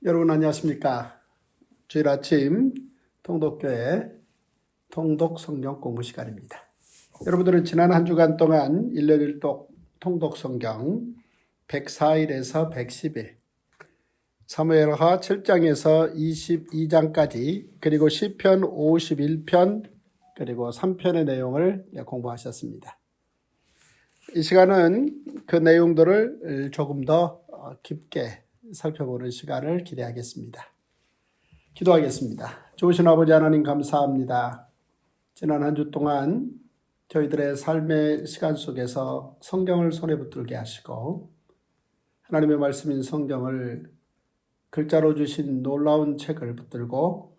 여러분 안녕하십니까? 주일 아침 통독교회 통독 성경 공부 시간입니다. 여러분들은 지난 한 주간 동안 1년 1독 통독 성경 104일에서 110일, 사무엘하 7장에서 22장까지, 그리고 시편 51편, 그리고 3편의 내용을 공부하셨습니다. 이 시간은 그 내용들을 조금 더 깊게 살펴보는 시간을 기대하겠습니다. 기도하겠습니다. 좋으신 아버지 하나님 감사합니다. 지난 한 주 동안 저희들의 삶의 시간 속에서 성경을 손에 붙들게 하시고 하나님의 말씀인 성경을 글자로 주신 놀라운 책을 붙들고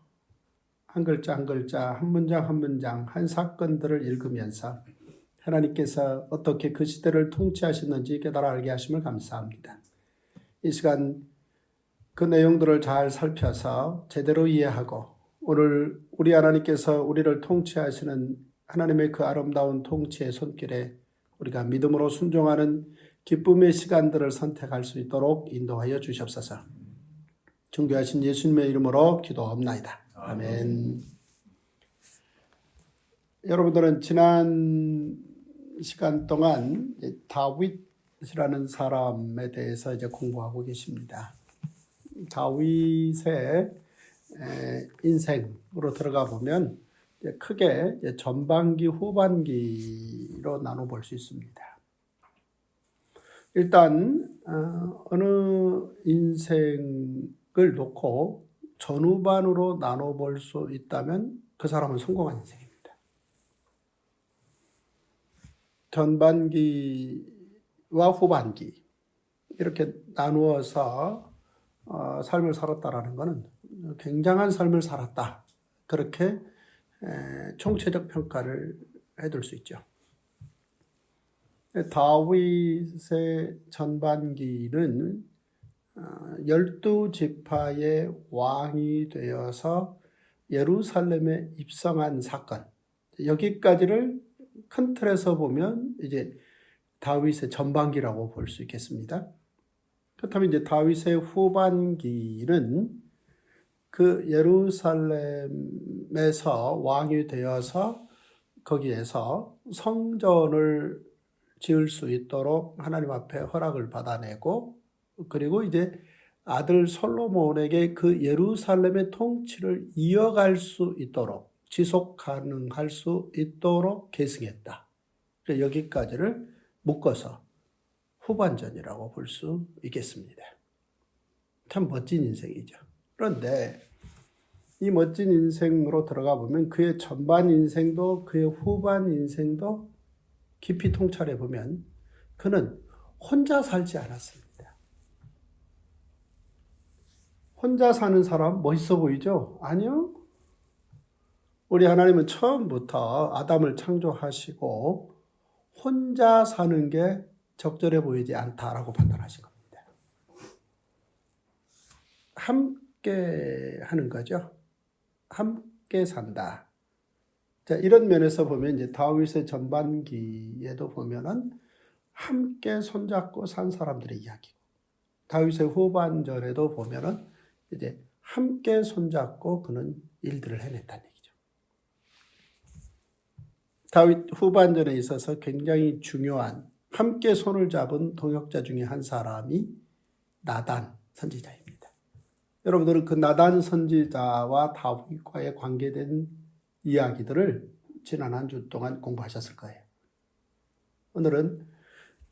한 글자 한 글자, 한 문장 한 문장, 한 사건들을 읽으면서 하나님께서 어떻게 그 시대를 통치하셨는지 깨달아 알게 하심을 감사합니다. 이 시간 그 내용들을 잘 살펴서 제대로 이해하고 오늘 우리 하나님께서 우리를 통치하시는 하나님의 그 아름다운 통치의 손길에 우리가 믿음으로 순종하는 기쁨의 시간들을 선택할 수 있도록 인도하여 주시옵소서. 존귀하신 예수님의 이름으로 기도합나이다. 아멘. 여러분들은 지난 시간 동안 다윗이라는 사람에 대해서 이제 공부하고 계십니다. 다윗의 인생으로 들어가 보면 크게 전반기, 후반기로 나눠볼 수 있습니다. 일단 어느 인생을 놓고 전후반으로 나눠볼 수 있다면 그 사람은 성공한 인생입니다. 전반기와 후반기 이렇게 나누어서 삶을 살았다라는 것은 굉장한 삶을 살았다. 그렇게 총체적 평가를 해둘 수 있죠. 다윗의 전반기는 12지파의 왕이 되어서 예루살렘에 입성한 사건. 여기까지를 큰 틀에서 보면 이제 다윗의 전반기라고 볼 수 있겠습니다. 그렇다면 이제 다윗의 후반기는 그 예루살렘에서 왕이 되어서 거기에서 성전을 지을 수 있도록 하나님 앞에 허락을 받아내고, 그리고 이제 아들 솔로몬에게 그 예루살렘의 통치를 이어갈 수 있도록, 지속 가능할 수 있도록 계승했다. 여기까지를 묶어서 후반전이라고 볼 수 있겠습니다. 참 멋진 인생이죠. 그런데 이 멋진 인생으로 들어가 보면 그의 전반 인생도 그의 후반 인생도 깊이 통찰해 보면 그는 혼자 살지 않았습니다. 혼자 사는 사람 멋있어 보이죠? 아니요. 우리 하나님은 처음부터 아담을 창조하시고 혼자 사는 게 적절해 보이지 않다라고 판단하신 겁니다. 함께 하는 거죠. 함께 산다. 자, 이런 면에서 보면 이제 다윗의 전반기에도 보면은 함께 손잡고 산 사람들의 이야기고, 다윗의 후반전에도 보면은 이제 함께 손잡고 그는 일들을 해냈다는 얘기죠. 다윗 후반전에 있어서 굉장히 중요한 함께 손을 잡은 동역자 중에 한 사람이 나단 선지자입니다. 여러분들은 그 나단 선지자와 다윗과의 관계된 이야기들을 지난 한 주 동안 공부하셨을 거예요. 오늘은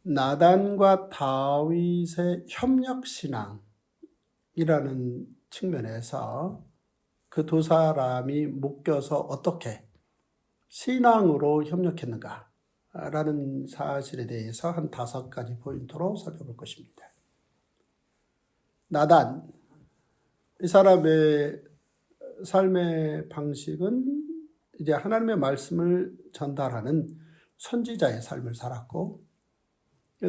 나단과 다윗의 협력신앙이라는 측면에서 그 두 사람이 묶여서 어떻게 신앙으로 협력했는가라는 사실에 대해서 한 5가지 포인트로 살펴볼 것입니다. 나단, 이 사람의 삶의 방식은 이제 하나님의 말씀을 전달하는 선지자의 삶을 살았고,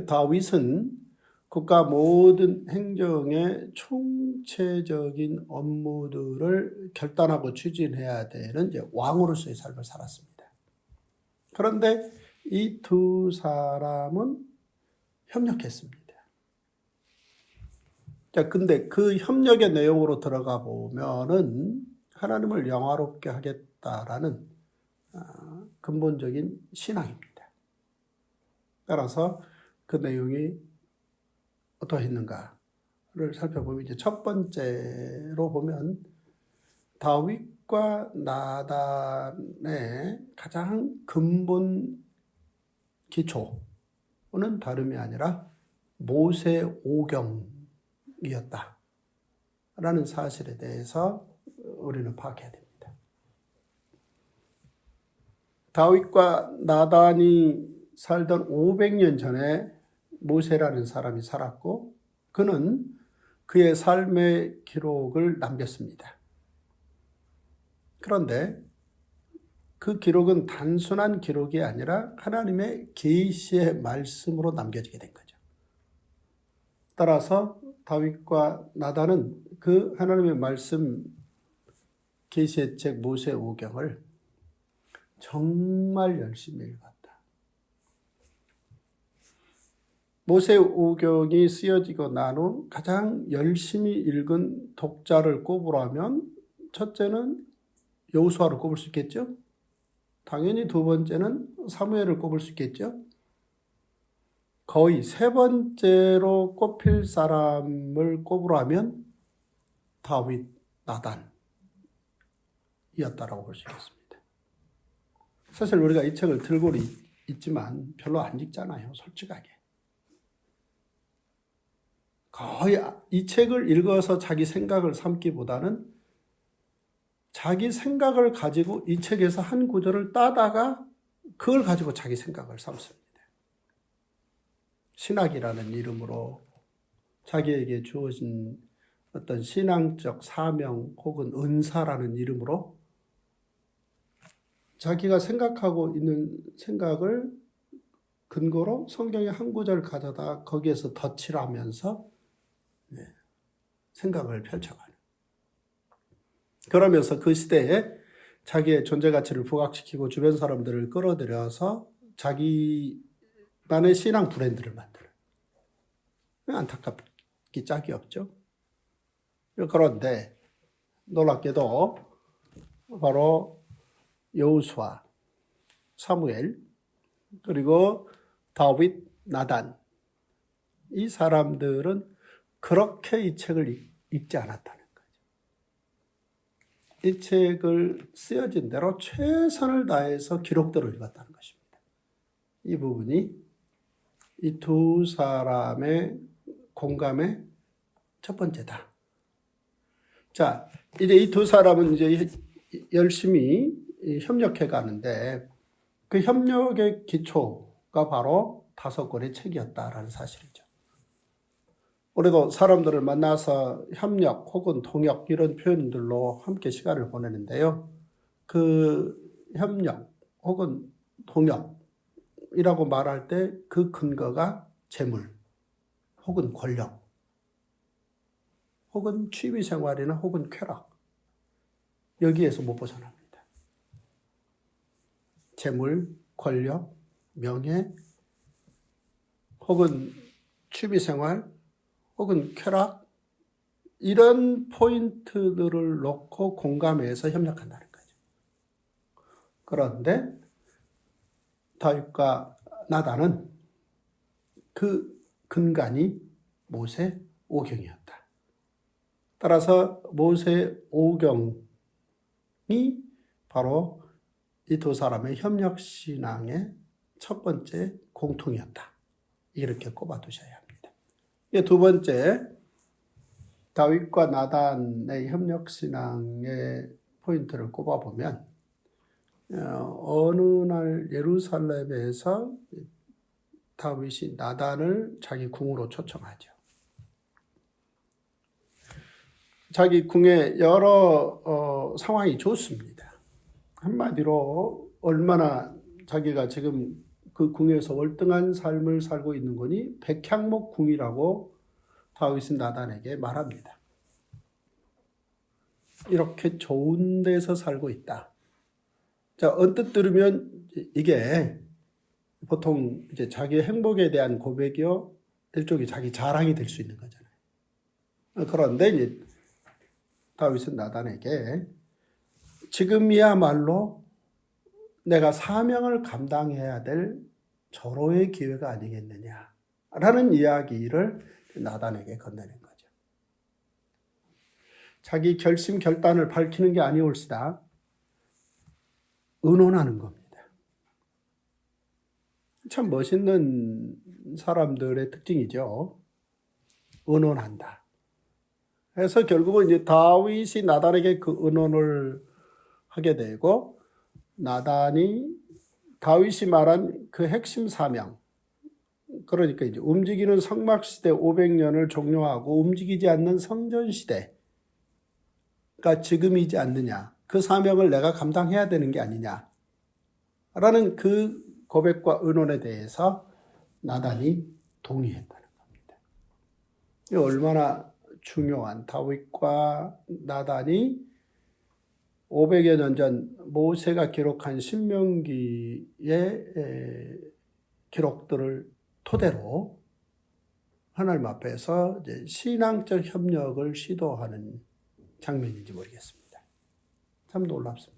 다윗은 국가 모든 행정의 총체적인 업무들을 결단하고 추진해야 되는 이제 왕으로서의 삶을 살았습니다. 그런데 이 두 사람은 협력했습니다. 근데 그 협력의 내용으로 들어가 보면은 하나님을 영화롭게 하겠다라는 근본적인 신앙입니다. 따라서 그 내용이 어떠했는가를 살펴보면 이제 첫 번째로 보면 다윗과 나단의 가장 근본 기초는 다름이 아니라 모세 오경이었다라는 사실에 대해서 우리는 파악해야 됩니다. 다윗과 나단이 살던 500년 전에 모세라는 사람이 살았고 그는 그의 삶의 기록을 남겼습니다. 그런데 그 기록은 단순한 기록이 아니라 하나님의 계시의 말씀으로 남겨지게 된 거죠. 따라서 다윗과 나단은 그 하나님의 말씀 계시의 책 모세 오경을 정말 열심히 읽었다. 모세 오경이 쓰여지고 난 후 가장 열심히 읽은 독자를 꼽으라면 첫째는 여호수아를 꼽을 수 있겠죠. 당연히 두 번째는 사무엘을 꼽을 수 있겠죠. 거의 세 번째로 꼽힐 사람을 꼽으라면 다윗, 나단이었다라고 볼 수 있겠습니다. 사실 우리가 이 책을 들고 있지만 별로 안 읽잖아요. 솔직하게. 거의 이 책을 읽어서 자기 생각을 삼기보다는 자기 생각을 가지고 이 책에서 한 구절을 따다가 그걸 가지고 자기 생각을 삼습니다. 신학이라는 이름으로 자기에게 주어진 어떤 신앙적 사명 혹은 은사라는 이름으로 자기가 생각하고 있는 생각을 근거로 성경의 한 구절 가져다 거기에서 덧칠을 하면서 생각을 펼쳐가는. 그러면서 그 시대에 자기의 존재 가치를 부각시키고 주변 사람들을 끌어들여서 자기만의 신앙 브랜드를 만드는. 안타깝기 짝이 없죠. 그런데 놀랍게도 바로 여호수아, 사무엘, 그리고 다윗, 나단 이 사람들은 그렇게 이 책을 읽지 않았다는 거죠. 이 책을 쓰여진 대로 최선을 다해서 기록대로 읽었다는 것입니다. 이 부분이 이 두 사람의 공감의 첫 번째다. 자, 이제 이 두 사람은 이제 열심히 협력해 가는데 그 협력의 기초가 바로 5권의 책이었다라는 사실이죠. 우리도 사람들을 만나서 협력 혹은 동역 이런 표현들로 함께 시간을 보내는데요. 그 협력 혹은 동역이라고 말할 때 그 근거가 재물 혹은 권력 혹은 취미생활이나 혹은 쾌락 여기에서 못 벗어납니다. 재물, 권력, 명예 혹은 취미생활 혹은 쾌락 이런 포인트들을 놓고 공감해서 협력한다는 거죠. 그런데 다윗과 나단은 그 근간이 모세 오경이었다. 따라서 모세 오경이 바로 이 두 사람의 협력신앙의 첫 번째 공통이었다. 이렇게 꼽아두셔야 합니다. 두 번째, 다윗과 나단의 협력신앙의 포인트를 꼽아보면 어느 날 예루살렘에서 다윗이 나단을 자기 궁으로 초청하죠. 자기 궁에 여러 상황이 좋습니다. 한마디로 얼마나 자기가 지금 그 궁에서 월등한 삶을 살고 있는 거니 백향목 궁이라고 다윗은 나단에게 말합니다. 이렇게 좋은 데서 살고 있다. 자, 언뜻 들으면 이게 보통 이제 자기의 행복에 대한 고백이요, 일종의 자기 자랑이 될 수 있는 거잖아요. 그런데 이제 다윗은 나단에게 지금이야말로 내가 사명을 감당해야 될 절호의 기회가 아니겠느냐라는 이야기를 나단에게 건네는 거죠. 자기 결심 결단을 밝히는 게 아니올시다 의논하는 겁니다. 참 멋있는 사람들의 특징이죠. 의논한다. 그래서 결국은 이제 다윗이 나단에게 그 의논을 하게 되고 나단이 다윗이 말한 그 핵심 사명, 그러니까 이제 움직이는 성막시대 500년을 종료하고 움직이지 않는 성전시대가 지금이지 않느냐, 그 사명을 내가 감당해야 되는 게 아니냐 라는 그 고백과 의논에 대해서 나단이 동의했다는 겁니다. 이 얼마나 중요한, 다윗과 나단이 500여 년 전 모세가 기록한 신명기의 기록들을 토대로 하나님 앞에서 이제 신앙적 협력을 시도하는 장면인지 모르겠습니다. 참 놀랍습니다.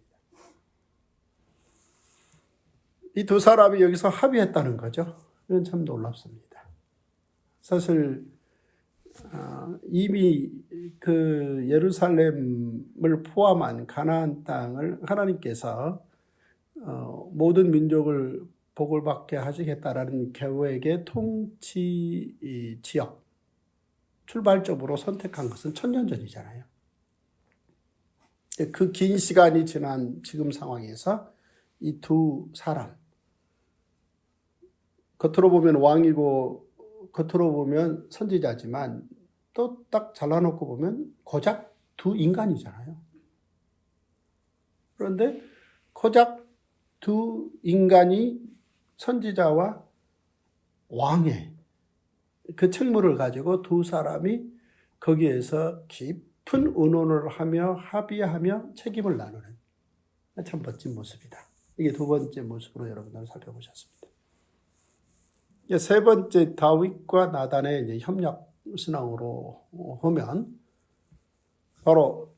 이 두 사람이 여기서 합의했다는 거죠. 이건 참 놀랍습니다. 사실 이미 그 예루살렘을 포함한 가나안 땅을 하나님께서 모든 민족을 복을 받게 하시겠다라는 계획의 통치 지역 출발점으로 선택한 것은 천년 전이잖아요. 그 긴 시간이 지난 지금 상황에서 이 두 사람, 겉으로 보면 왕이고 겉으로 보면 선지자지만 또 딱 잘라놓고 보면 고작 두 인간이잖아요. 그런데 고작 두 인간이 선지자와 왕의 그 책무를 가지고 두 사람이 거기에서 깊은 의논을 하며 합의하며 책임을 나누는 참 멋진 모습이다. 이게 두 번째 모습으로 여러분들 살펴보셨습니다. 세 번째 다윗과 나단의 이제 협력 신앙으로 보면 바로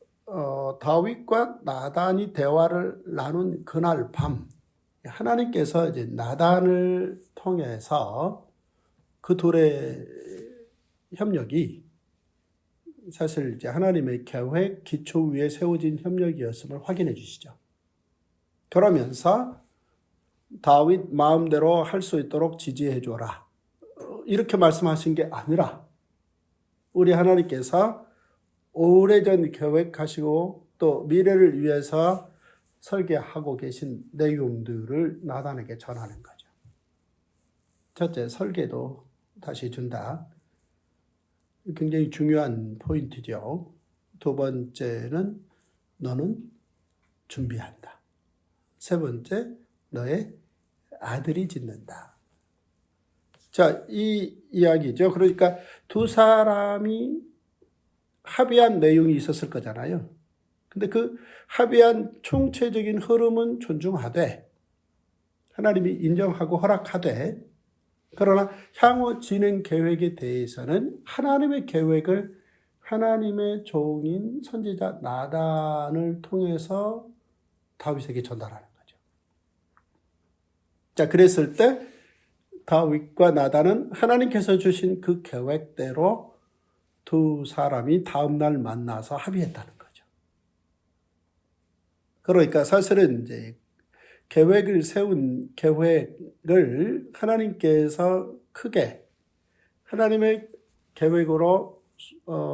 다윗과 나단이 대화를 나눈 그날 밤 하나님께서 이제 나단을 통해서 그 둘의 협력이 사실 이제 하나님의 계획 기초 위에 세워진 협력이었음을 확인해 주시죠. 그러면서 다윗 마음대로 할 수 있도록 지지해 줘라. 이렇게 말씀하신 게 아니라 우리 하나님께서 오래전 계획하시고 또 미래를 위해서 설계하고 계신 내용들을 나단에게 전하는 거죠. 첫째, 설계도 다시 준다. 굉장히 중요한 포인트죠. 두 번째는 너는 준비한다. 세 번째, 너의 아들이 짓는다. 자, 이 이야기죠. 그러니까 두 사람이 합의한 내용이 있었을 거잖아요. 근데 그 합의한 총체적인 흐름은 존중하되 하나님이 인정하고 허락하되 그러나 향후 진행 계획에 대해서는 하나님의 계획을 하나님의 종인 선지자 나단을 통해서 다윗에게 전달하는 거죠. 자, 그랬을 때 다윗과 나단은 하나님께서 주신 그 계획대로 두 사람이 다음날 만나서 합의했다는 거죠. 그러니까 사실은 이제 계획을 세운 계획을 하나님께서 크게 하나님의 계획으로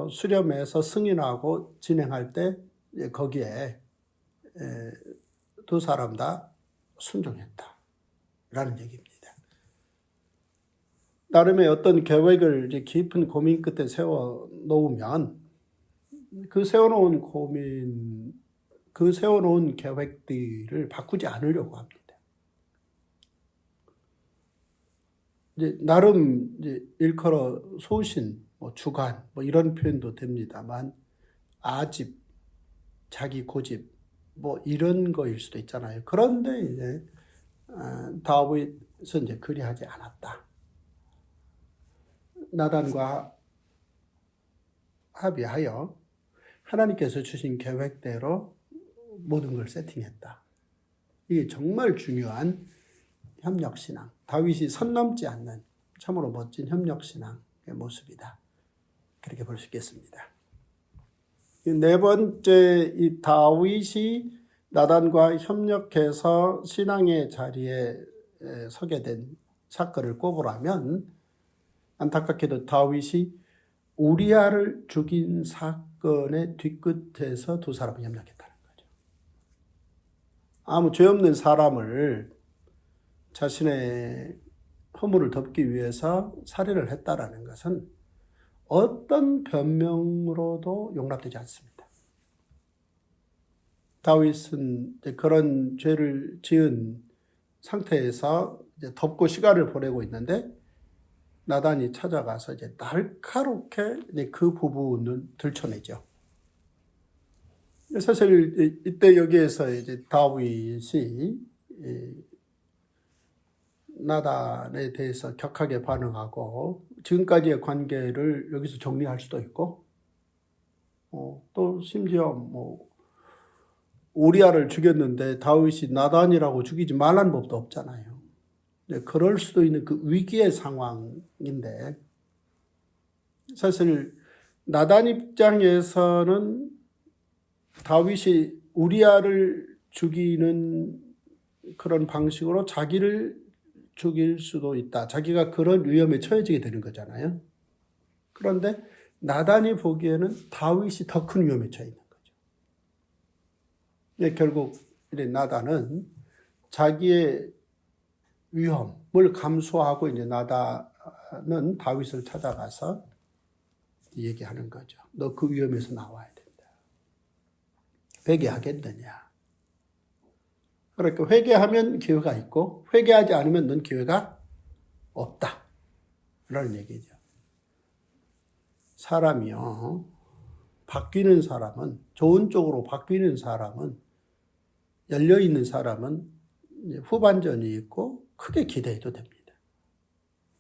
수렴해서 승인하고 진행할 때 거기에 두 사람 다 순종했다라는 얘기입니다. 나름의 어떤 계획을 이제 깊은 고민 끝에 세워 놓으면 그 세워놓은 계획들을 바꾸지 않으려고 합니다. 이제 나름 이제 일컬어 소신, 주관, 이런 표현도 됩니다만 아집, 자기 고집, 이런 거일 수도 있잖아요. 그런데 이제 다윗은 이제 그리하지 않았다. 나단과 합의하여 하나님께서 주신 계획대로 모든 걸 세팅했다. 이게 정말 중요한 협력신앙. 다윗이 선 넘지 않는 참으로 멋진 협력신앙의 모습이다. 그렇게 볼 수 있겠습니다. 네 번째, 이 다윗이 나단과 협력해서 신앙의 자리에 서게 된 사건을 꼽으라면 안타깝게도 다윗이 우리아를 죽인 사건의 뒤끝에서 두 사람이 협력했다는 거죠. 아무 죄 없는 사람을 자신의 허물을 덮기 위해서 살해를 했다라는 것은 어떤 변명으로도 용납되지 않습니다. 다윗은 그런 죄를 지은 상태에서 이제 덮고 시간을 보내고 있는데 나단이 찾아가서 이제 날카롭게 그 부분을 들춰내죠. 사실 이때 여기에서 이제 다윗이 나단에 대해서 격하게 반응하고 지금까지의 관계를 여기서 정리할 수도 있고 또 심지어 우리아를 죽였는데 다윗이 나단이라고 죽이지 말라는 법도 없잖아요. 그럴 수도 있는 그 위기의 상황인데 사실 나단 입장에서는 다윗이 우리아를 죽이는 그런 방식으로 자기를 죽일 수도 있다. 자기가 그런 위험에 처해지게 되는 거잖아요. 그런데 나단이 보기에는 다윗이 더 큰 위험에 처해 있는 거죠. 결국 나단은 자기의 위험을 감수하고 이제 나단은 다윗을 찾아가서 얘기하는 거죠. 너 그 위험에서 나와야 된다. 회개하겠느냐. 그러니까 회개하면 기회가 있고 회개하지 않으면 넌 기회가 없다. 라는 얘기죠. 사람이요. 바뀌는 사람은 좋은 쪽으로 바뀌는 사람은 열려있는 사람은 후반전이 있고 크게 기대해도 됩니다.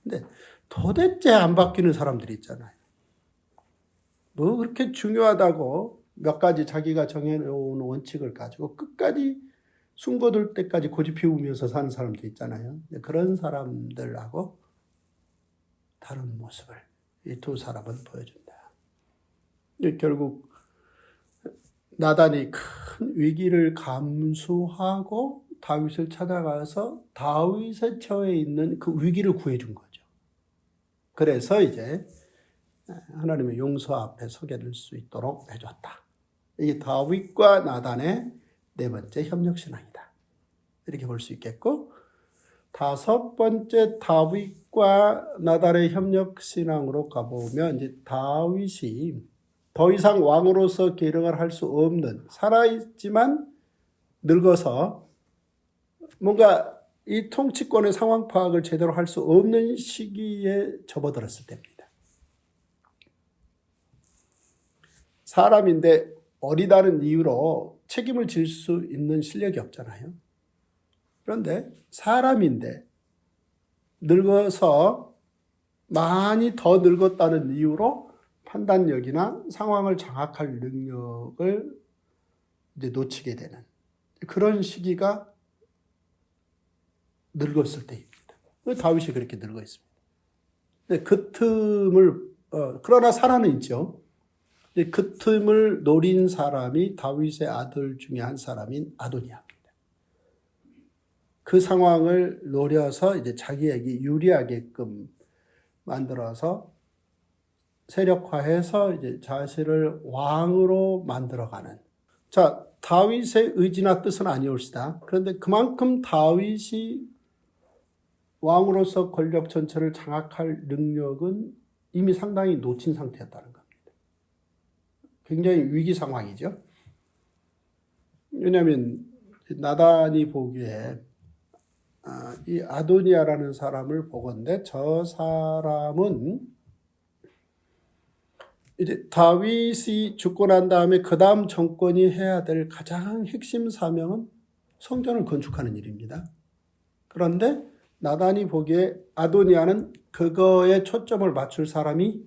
근데 도대체 안 바뀌는 사람들이 있잖아요. 뭐 그렇게 중요하다고 몇 가지 자기가 정해놓은 원칙을 가지고 끝까지 숨고들 때까지 고집 피우면서 사는 사람도 있잖아요. 그런 사람들하고 다른 모습을 이 두 사람은 보여준다. 결국 나단이 큰 위기를 감수하고 다윗을 찾아가서 다윗의 처해 있는 그 위기를 구해준 거죠. 그래서 이제 하나님의 용서 앞에 서게 될 수 있도록 해줬다. 이게 다윗과 나단의 네 번째 협력신앙이다. 이렇게 볼 수 있겠고, 다섯 번째 다윗과 나단의 협력신앙으로 가보면 이제 다윗이 더 이상 왕으로서 계승을 할 수 없는, 살아있지만 늙어서 뭔가 이 통치권의 상황 파악을 제대로 할 수 없는 시기에 접어들었을 때입니다. 사람인데 어리다는 이유로 책임을 질 수 있는 실력이 없잖아요. 그런데 사람인데 늙어서 많이 더 늙었다는 이유로 판단력이나 상황을 장악할 능력을 이제 놓치게 되는 그런 시기가 늙었을 때입니다. 다윗이 그렇게 늙어 있습니다. 근데 그 틈을 그러나 살아는 있죠. 그 틈을 노린 사람이 다윗의 아들 중에 한 사람인 아도니아입니다. 그 상황을 노려서 이제 자기에게 유리하게끔 만들어서 세력화해서 이제 자신을 왕으로 만들어가는. 자, 다윗의 의지나 뜻은 아니올시다. 그런데 그만큼 다윗이 왕으로서 권력 전체를 장악할 능력은 이미 상당히 놓친 상태였다는 겁니다. 굉장히 위기 상황이죠. 왜냐하면 나단이 보기에 이 아도니아라는 사람을 보건대 저 사람은 이제 다윗이 죽고 난 다음에 그 다음 정권이 해야 될 가장 핵심 사명은 성전을 건축하는 일입니다. 그런데 나단이 보기에 아도니아는 그거에 초점을 맞출 사람이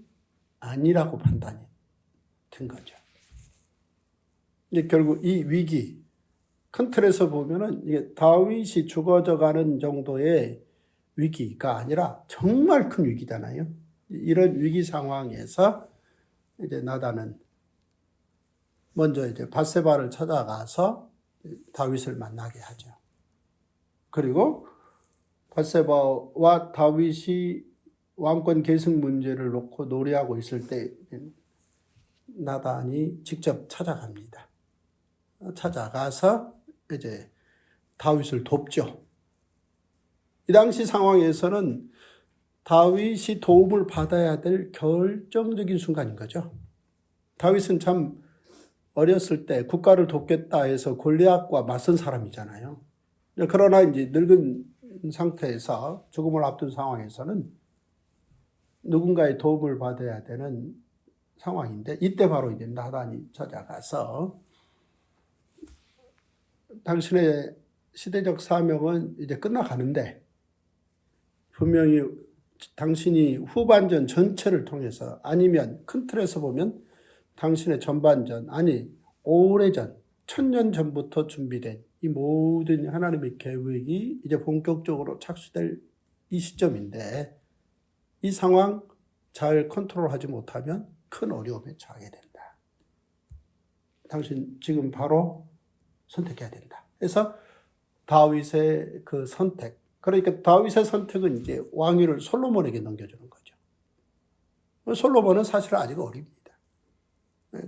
아니라고 판단이 된 거죠. 이제 결국 이 위기, 큰 틀에서 보면은 이게 다윗이 죽어져가는 정도의 위기가 아니라 정말 큰 위기잖아요. 이런 위기 상황에서 이제 나단은 먼저 이제 밧세바를 찾아가서 다윗을 만나게 하죠. 그리고 밧세바와 다윗이 왕권 계승 문제를 놓고 논의하고 있을 때 나단이 직접 찾아갑니다. 찾아가서 이제 다윗을 돕죠. 이 당시 상황에서는 다윗이 도움을 받아야 될 결정적인 순간인 거죠. 다윗은 참 어렸을 때 국가를 돕겠다 해서 골리앗과 맞선 사람이잖아요. 그러나 이제 늙은 상태에서 죽음을 앞둔 상황에서는 누군가의 도움을 받아야 되는 상황인데, 이때 바로 이제 나단이 찾아가서 당신의 시대적 사명은 이제 끝나가는데 분명히 당신이 후반전 전체를 통해서, 아니면 큰 틀에서 보면 당신의 전반전, 아니 오래전 1000년 전부터 준비된 이 모든 하나님의 계획이 이제 본격적으로 착수될 이 시점인데, 이 상황 잘 컨트롤하지 못하면 큰 어려움에 처하게 된다. 당신 지금 바로 선택해야 된다. 그래서 다윗의 그 선택, 그러니까 다윗의 선택은 이제 왕위를 솔로몬에게 넘겨주는 거죠. 솔로몬은 사실 아직 어립니다.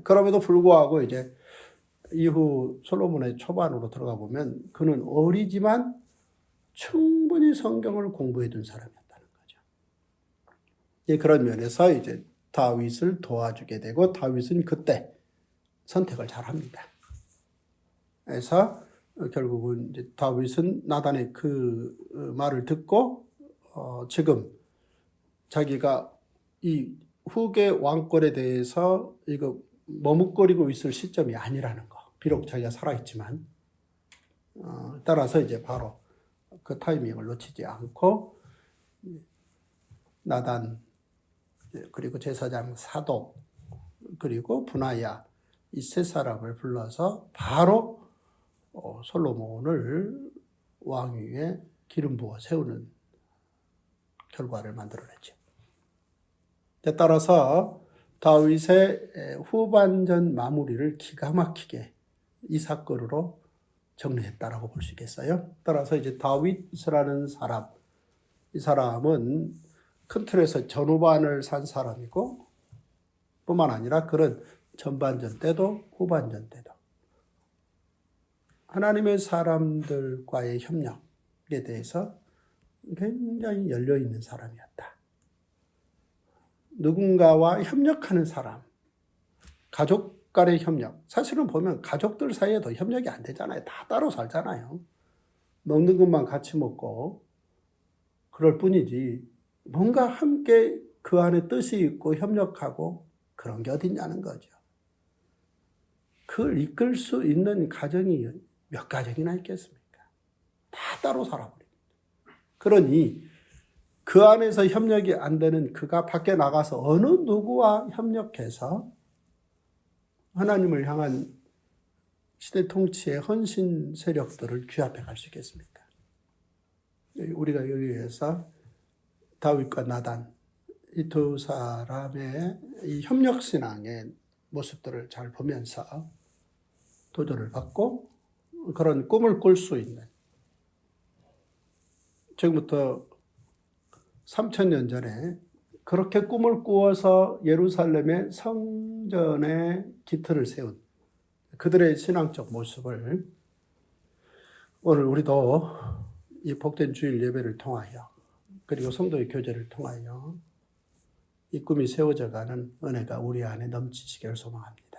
그럼에도 불구하고 이제 이후 솔로몬의 초반으로 들어가 보면 그는 어리지만 충분히 성경을 공부해 둔 사람이었다는 거죠. 그런 면에서 이제 다윗을 도와주게 되고, 다윗은 그때 선택을 잘 합니다. 그래서 결국은 이제 다윗은 나단의 그 말을 듣고 지금 자기가 이 후계 왕권에 대해서 이거 머뭇거리고 있을 시점이 아니라는 거. 비록 자기가 살아있지만 따라서 이제 바로 그 타이밍을 놓치지 않고 나단, 그리고 제사장 사독, 그리고 분하야, 이 세 사람을 불러서 바로 솔로몬을 왕위에 기름 부어 세우는 결과를 만들어냈죠. 따라서 다윗의 후반전 마무리를 기가 막히게 이 사건으로 정리했다라고 볼 수 있겠어요. 따라서 이제 다윗이라는 사람, 이 사람은 큰 틀에서 전후반을 산 사람이고, 뿐만 아니라 그런 전반전 때도 후반전 때도 하나님의 사람들과의 협력에 대해서 굉장히 열려있는 사람이었다. 누군가와 협력하는 사람, 가족 간의 협력. 사실은 보면 가족들 사이에도 협력이 안 되잖아요. 다 따로 살잖아요. 먹는 것만 같이 먹고 그럴 뿐이지, 뭔가 함께 그 안에 뜻이 있고 협력하고 그런 게 어딨냐는 거죠. 그걸 이끌 수 있는 가정이 몇 가정이나 있겠습니까? 다 따로 살아버립니다. 그러니 그 안에서 협력이 안 되는 그가 밖에 나가서 어느 누구와 협력해서 하나님을 향한 시대 통치의 헌신 세력들을 규합해 갈 수 있겠습니까? 우리가 여기에서 다윗과 나단, 이 두 사람의 이 협력신앙의 모습들을 잘 보면서 도전을 받고 그런 꿈을 꿀 수 있는, 지금부터 3000년 전에 그렇게 꿈을 꾸어서 예루살렘의 성전에 기틀을 세운 그들의 신앙적 모습을 오늘 우리도 이 복된 주일 예배를 통하여, 그리고 성도의 교제를 통하여 이 꿈이 세워져가는 은혜가 우리 안에 넘치시기를 소망합니다.